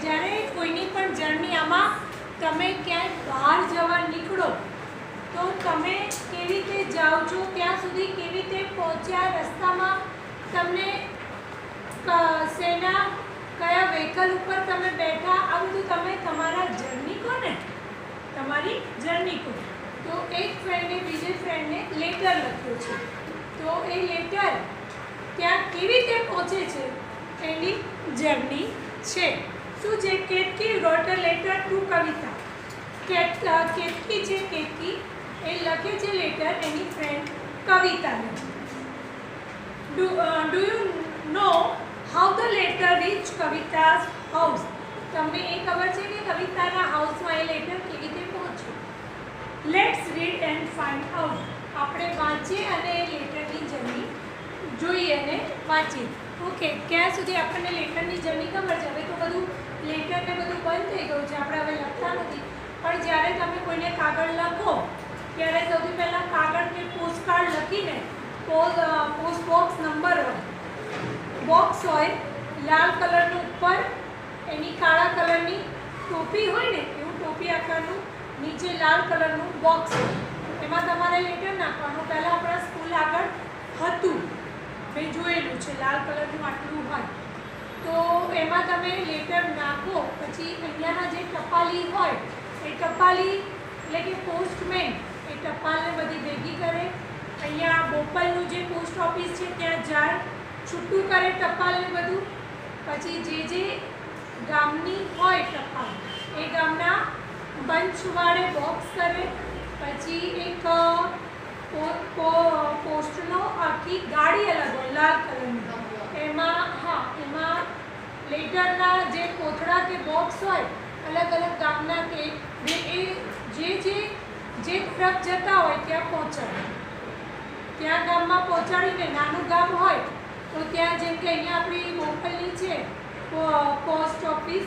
જ્યારે કોઈની પણ જર્ની આમાં તમે ક્યાંય બહાર જવા નીકળો તો તમે કેવી રીતે જાઓ છો, ત્યાં સુધી કેવી રીતે પહોંચ્યા, રસ્તામાં તમને કયા વ્હીકલ ઉપર તમે બેઠા, આ બધું તમે તમારા જર્ની કહો ને, તમારી જર્ની કહો. તો એક ફ્રેન્ડે બીજે ફ્રેન્ડને લેટર લખ્યો છે, તો એ લેટર ત્યાં કેવી રીતે પહોંચે છે એની જર્ની છે. શું છે? Ketaki wrote a letter to Kavita. Ketaki છે, કેતકી એ લખે છે લેટર એની ફ્રેન્ડ કવિતાને. Do you know how the letter reach Kavita's house? તમને એ ખબર છે કે કવિતાના હાઉસમાં એ લેટર કેવી રીતે પહોંચ્યું? Let's read and find out. આપણે વાંચીએ અને એ લેટરની જર્ની જોઈએ અને વાંચીએ. ઓકે, ક્યાં સુધી આપણને લેટરની જર્ની ખબર છે? હવે તો બધું લેટરને બધું બંધ થઈ ગયું છે, આપણે હવે લખતા નથી. પણ જ્યારે તમે કોઈને કાગળ લખો ત્યારે સૌથી પહેલાં કાગળ કે પોસ્ટકાર્ડ લખીને પોસ્ટ બોક્સ નંબર હોય, બોક્સ હોય લાલ કલરનું, ઉપર એની કાળા કલરની ટોપી હોય ને એવું ટોપી આકારનું, નીચે લાલ કલરનું બોક્સ હોય, એમાં તમારે લેટર નાખવાનું. પહેલાં આપણા સ્કૂલ આગળ હતું, મેં જોયેલું છે, લાલ કલરનું આટલું હોય, તો એમાં તમે લેટર નાખો. પછી અહીંયાના જે ટપાલી હોય એ ટપાલી એટલે કે પોસ્ટમેન એ ટપાલને બધી ભેગી કરે. અહીંયા બોપલનું જે પોસ્ટ ઓફિસ છે ત્યાં જાય, છૂટું કરે ટપાલને બધું. પછી જે ગામની હોય ટપાલ એ ગામના બંચવાળે બોક્સ કરે. પછી એક પોસ્ટનો આખી ગાડી અલગ હોય લાલ કલરની, એમાં લેટરના જે કોથળા કે બોક્સ હોય અલગ અલગ ગામના કે જે તરફ જતા હોય ત્યાં પહોંચાડે. ત્યાં ગામમાં પહોંચાડીને, નાનું ગામ હોય તો ત્યાં જેમ કે અહીંયા આપણી બોપલની છે પોસ્ટ ઓફિસ,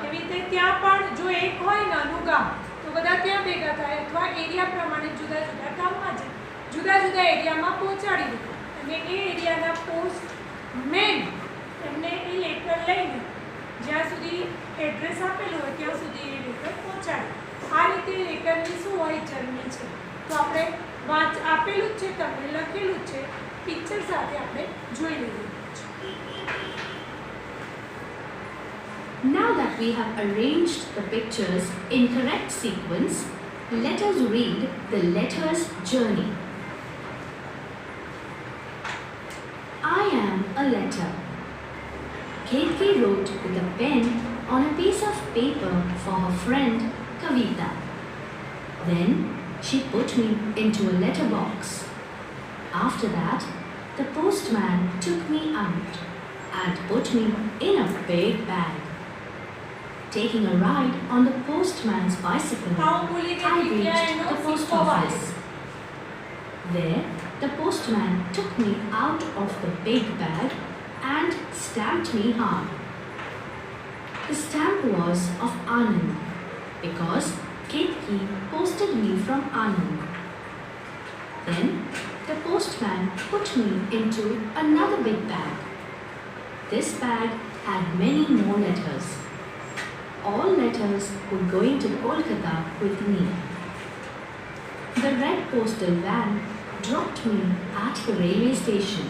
એવી રીતે ત્યાં પણ જો એક હોય નાનું ગામ તો બધા ત્યાં ભેગા થાય, અથવા એરિયા પ્રમાણે જુદા જુદા ગામમાં જાય, જુદા જુદા એરિયામાં પહોંચાડી દે. અને એ એરિયાના પોસ્ટમેન એમને એ લેટર લઈને જ્યાં સુધી એડ્રેસ આપેલું હોય ત્યાં સુધી એ લેટર પહોંચાડે. આ રીતે લેટરની શું હોય જર્ની છે. તો આપણે આપેલું જ છે, તમને લખેલું જ છે, પિક્ચર સાથે આપણે જોઈ લઈએ. Now that we have arranged the pictures in correct sequence, let us read the letter's journey. I am a letter. Ketki wrote with a pen on a piece of paper for her friend Kavita. Then she put me into a letter box. After that, the postman took me out and put me in a big bag. Taking a ride on the postman's bicycle, I reached the post office. There, the postman took me out of the big bag and stamped me hard. The stamp was of Anand because Ketki posted me from Anand. Then, the postman put me into another big bag. This bag had many more letters. All letters were going to Kolkata with me. The red postal van dropped me at the railway station.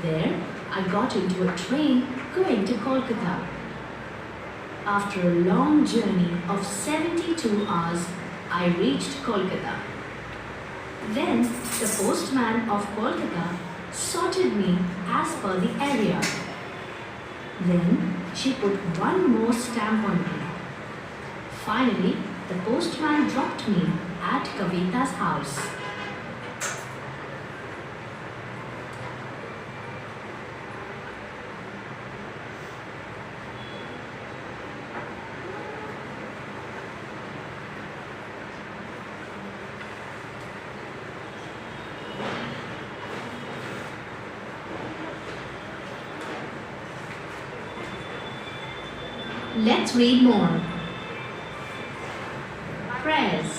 There, I got into a train going to Kolkata. After a long journey of 72 hours, I reached Kolkata. Then, the postman of Kolkata sorted me as per the area. Then, she put one more stamp on me. Finally, the postman dropped me at Kavita's house. Let's read more. Prayers.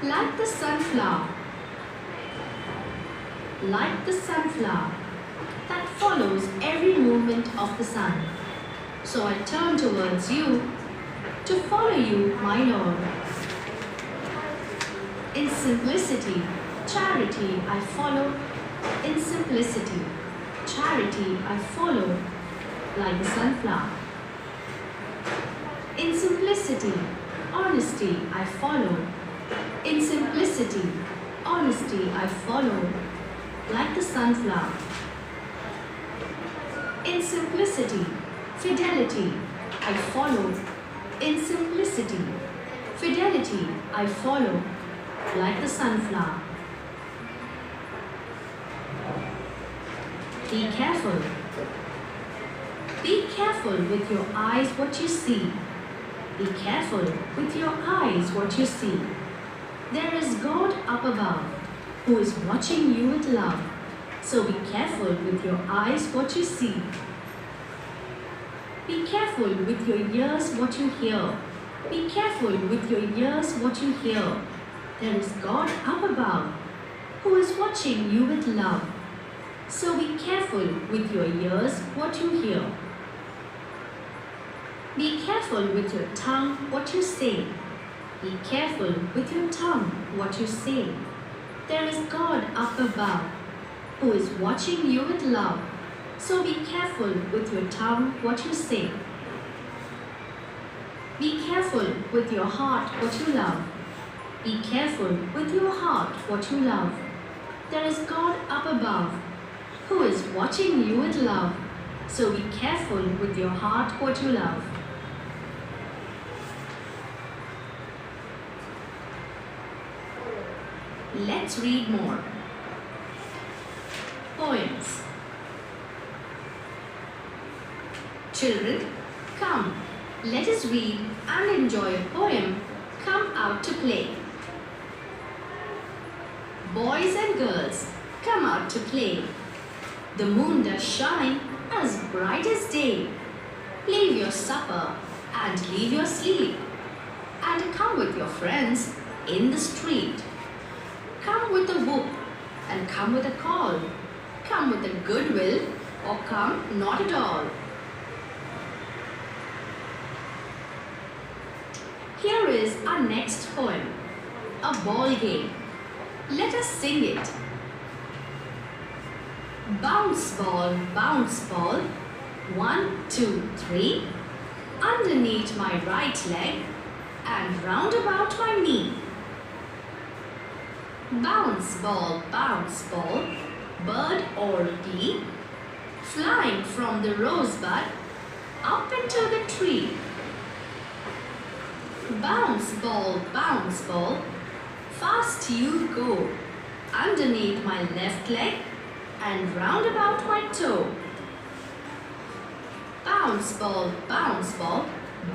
Like the sunflower. Like the sunflower, that follows every movement of the sun. So I turn towards you to follow you, my Lord. In simplicity, charity I follow. In simplicity, charity I follow like the sunflower. In simplicity, honesty I follow. In simplicity, honesty I follow like the sunflower. In simplicity, fidelity I follow. In simplicity, fidelity I follow like the sunflower. Be careful. Be careful with your eyes what you see. Be careful with your eyes what you see. There is God up above who is watching you with love. So be careful with your eyes what you see. Be careful with your ears what you hear. Be careful with your ears what you hear. There is God up above who is watching you with love. So be careful with your ears what you hear. Be careful with your tongue what you say. Be careful with your tongue what you say. There is God up above who is watching you with love. So be careful with your tongue what you say. Be careful with your heart what you love. Be careful with your heart what you love. There is God up above who is watching you with love. So be careful with your heart what you love. Let's read more. Poems. Children, come, let us read and enjoy a poem. Come out to play. Boys and girls, come out to play. The moon does shine as bright as day. Leave your supper and leave your sleep, and come with your friends in the street. Come with a whoop and come with a call. Come with a goodwill or come not at all. Here is our next poem, a ball game. Let us sing it. Bounce ball, 1, 2, 3, underneath my right leg and round about my knee. Bounce ball, bird or bee, flying from the rosebud up into the tree. Bounce ball, fast you go, underneath my left leg and round about my toe. Bounce ball,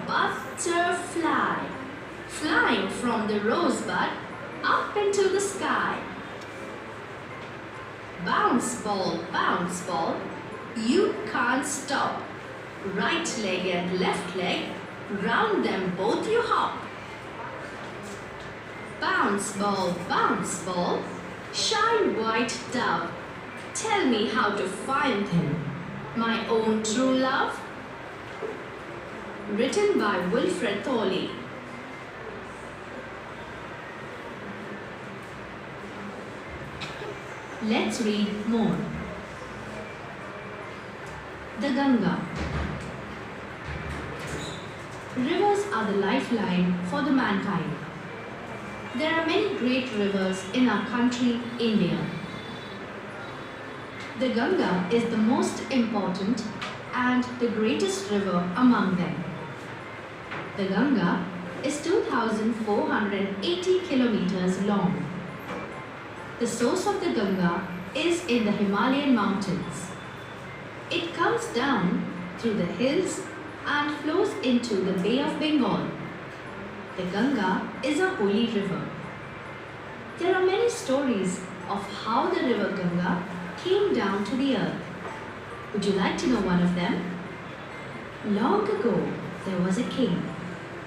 butterfly, flying from the rosebud up into the sky. Bounce ball, you can't stop. Right leg and left leg, round them both you hop. Bounce ball, shy white dove, tell me how to find him, my own true love. Written by Wilfred Thorley. Let's read more. The Ganga. Rivers are the lifeline for the mankind. There are many great rivers in our country, India. The Ganga is the most important and the greatest river among them. The Ganga is 2,480 kilometers long. The source of the Ganga is in the Himalayan mountains. It comes down through the hills and flows into the Bay of Bengal. The Ganga is a holy river. There are many stories of how the river Ganga came down to the earth. Would you like to know one of them? Long ago, there was a king.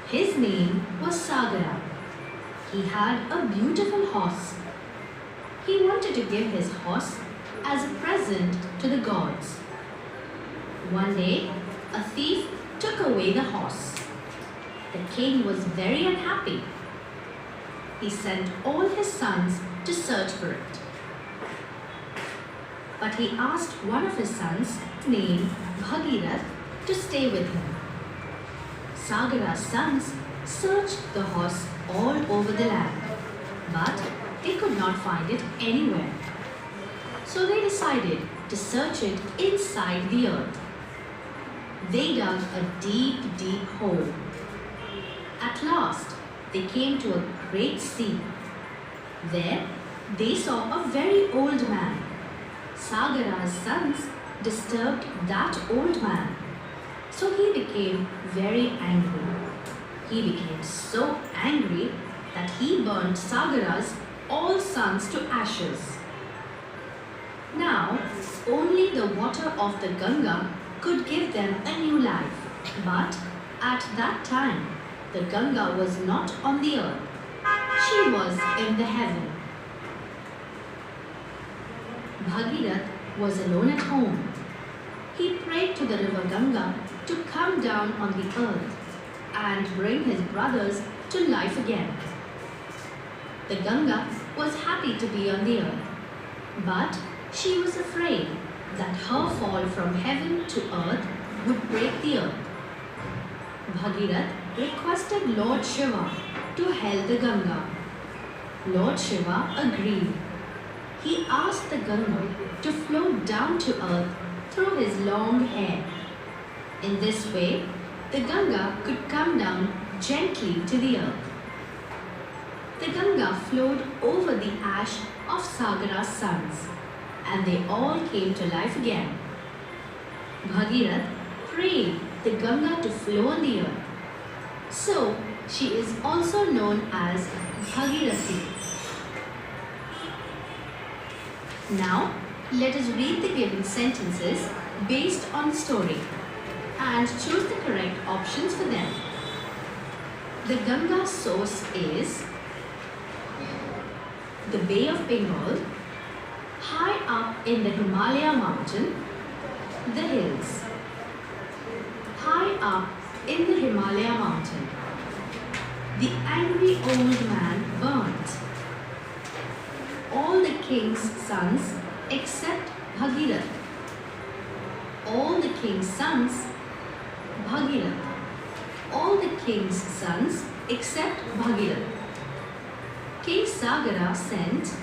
His name was Sagara. He had a beautiful horse. He wanted to give his horse as a present present to the gods. One day, a thief took away the horse. The king was very unhappy. He sent all his sons to search for it. But he asked one of his sons, named Bhagirath, to stay with him. Sagara's sons searched the horse all over the land, but they could not find it anywhere. So they decided to search it inside the earth. They dug a deep, deep hole. At last, they came to a great sea. There, they saw a very old man. Sagara's sons disturbed that old man. So he became very angry. He became so angry that he burned Sagara's all sons to ashes. Now, only the water of the Ganga could give them a new life. But at that time, the Ganga was not on the earth. She was in the heaven. Bhagirath was alone at home. He prayed to the river Ganga to come down on the earth and bring his brothers to life again. The Ganga was happy to be on the earth, but she was afraid that her fall from heaven to earth would break the earth. Bhagirath requested Lord Shiva to help the Ganga. Lord Shiva agreed. He asked the Ganga to float down to earth through his long hair. In this way, the Ganga could come down gently to the earth. The Ganga flowed over the ash of Sagara's sons, and they all came to life again. Bhagirath prayed the Ganga to flow on the earth. So, she is also known as Bhagirathi. Now, let us read the given sentences based on the story and choose the correct options for them. The Ganga's source is the Bay of Bengal, high up in the Himalaya mountain, the hills. High up in the Himalaya mountain, the angry old man burnt all the king's sons except Bhagirath. All the king's sons, Bhagirath. All the king's sons except Bhagirath. King Sagara sent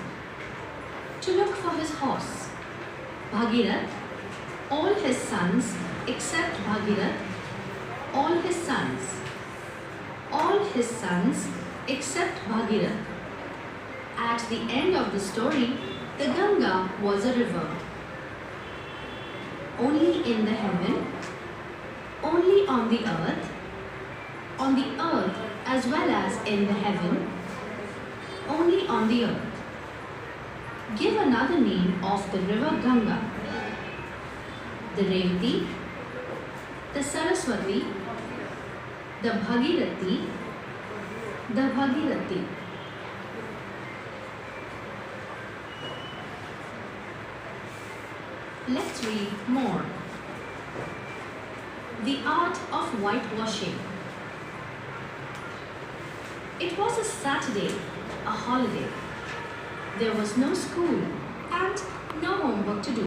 to look for his horse. Bhagirath, all his sons except Bhagirath, all his sons. All his sons except Bhagirath. At the end of the story, the Ganga was a river. Only in the heaven, only on the earth as well as in the heaven, only on the earth. Give another name of the river Ganga. The Revi, the Saraswati, the Bhagirathi, the Bhagirathi. Let's read more. The art of whitewashing. It was a Saturday, a holiday. There was no school and no homework to do.